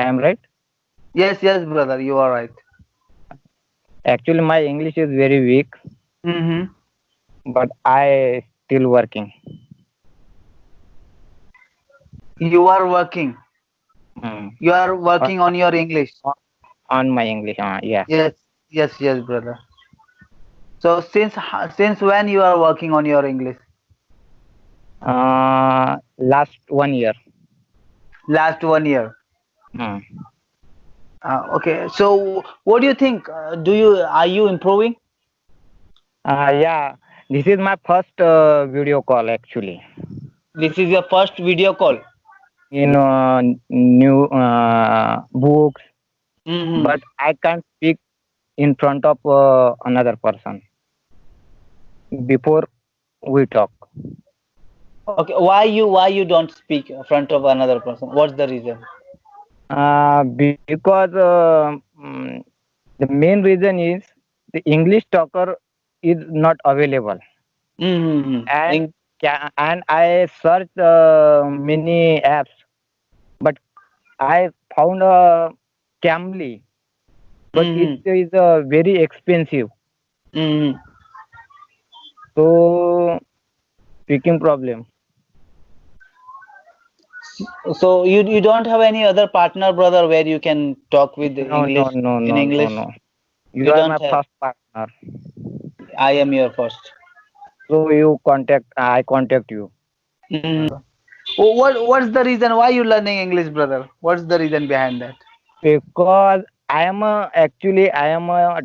I am right. Yes, yes, brother, you are right. Actually, my English is very weak, Mm-hmm. but I still working. You are working. Mm. You are On, working on your English. on my English. Yeah. Yes, yes, yes, brother. So since when you are working on your English? Last 1 year. Last 1 year. Mm. Okay. So what do you think? Are you improving? Yeah. This is my first video call actually. This is your first video call. In new books, Mm-hmm. but I can't speak in front of another person before we talk. Okay. Why you don't speak in front of another person? What's the reason? Because the main reason is the English talker is not available, Mm-hmm. and and I searched many apps, but I found Camly, but it Mm-hmm. is very expensive. Mm-hmm. So speaking problem. So you don't have any other partner, brother, where you can talk with No, no, English no, in no, no, English? no. You You are don't my have. first partner. I am your first. So I contact you. What's the reason why you learning English, brother? What's the reason behind that? Because I am a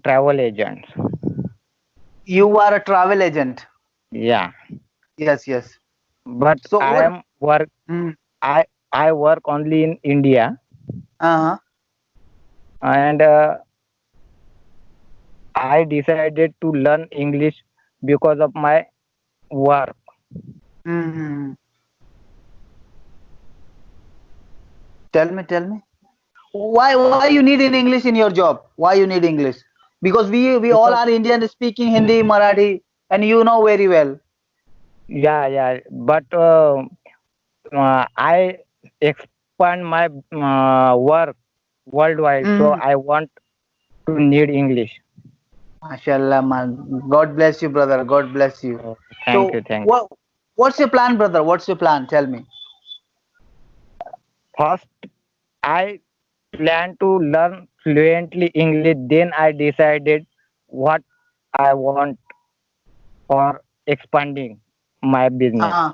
travel agent. You are a travel agent. Yeah. Yes, yes. But So what? Mm, I work only in India, uh-huh. and I decided to learn English because of my work. Mm-hmm. Tell me. Why you need in English in your job? Why you need English? Because we all Because are Indian speaking Hindi, Marathi, and you know very well. yeah, but I expand my work worldwide, so Mm. I want to need English. MashaAllah, man. God bless you, brother. God bless you. Oh, So thank you. what's your plan, brother? What's your plan? Tell me. First, I plan to learn fluently English. Then I decided what I want for expanding my business. Uh,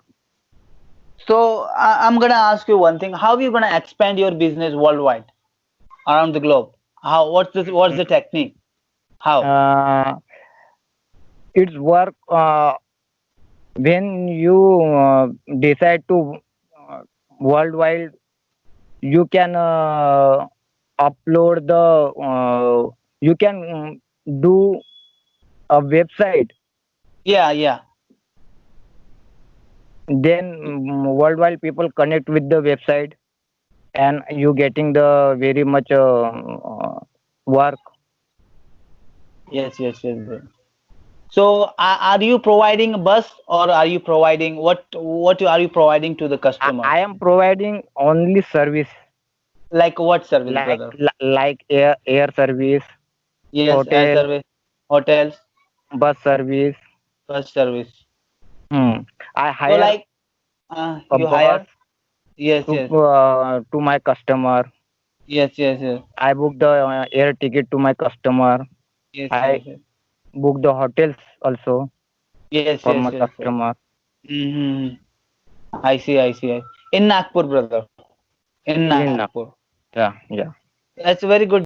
so I'm gonna ask you one thing. How are you gonna expand your business worldwide around the globe? How? What's the technique? How? Uh, it's work when you decide to uh, worldwide. You can upload the. You can do a website. Yeah. Then worldwide people connect with the website, and you getting the very much work. Yes. So are you providing a bus or are you providing what are you providing to the customer? I am providing only service Like what service, brother? like air service, Yes, air hotel, service, hotels, bus service. bus service. Hmm. I So hire like a you bus hire? Yes, yes, to my customer. yes. I book the air ticket to my customer. Yes, I yes, yes. book the hotels also Yes, for yes, my yes, yes. customer. Mm-hmm. I see. In Nagpur, brother. In In Nagpur. yeah. That's very good